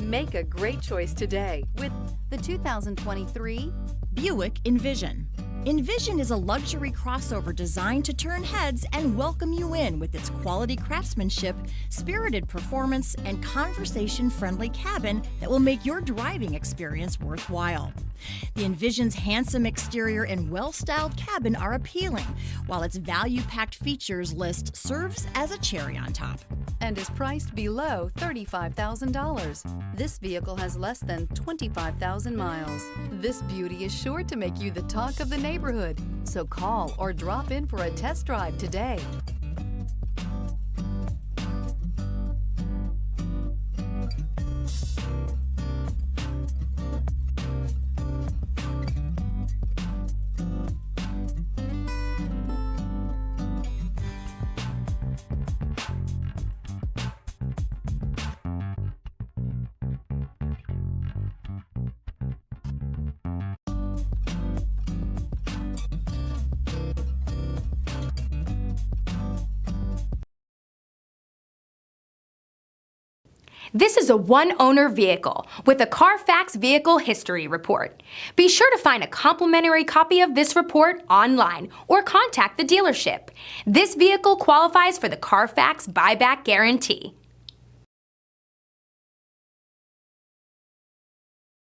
Make a great choice today with the 2023 Buick Envision. Envision is a luxury crossover designed to turn heads and welcome you in with its quality craftsmanship, spirited performance, and conversation-friendly cabin that will make your driving experience worthwhile. The Envision's handsome exterior and well-styled cabin are appealing, while its value-packed features list serves as a cherry on top. and is priced below $35,000. This vehicle has less than 25,000 miles. This beauty is sure to make you the talk of the neighborhood. So call or drop in for a test drive today. This is a one-owner vehicle with a Carfax Vehicle History Report. Be sure to find a complimentary copy of this report online or contact the dealership. This vehicle qualifies for the Carfax Buyback Guarantee.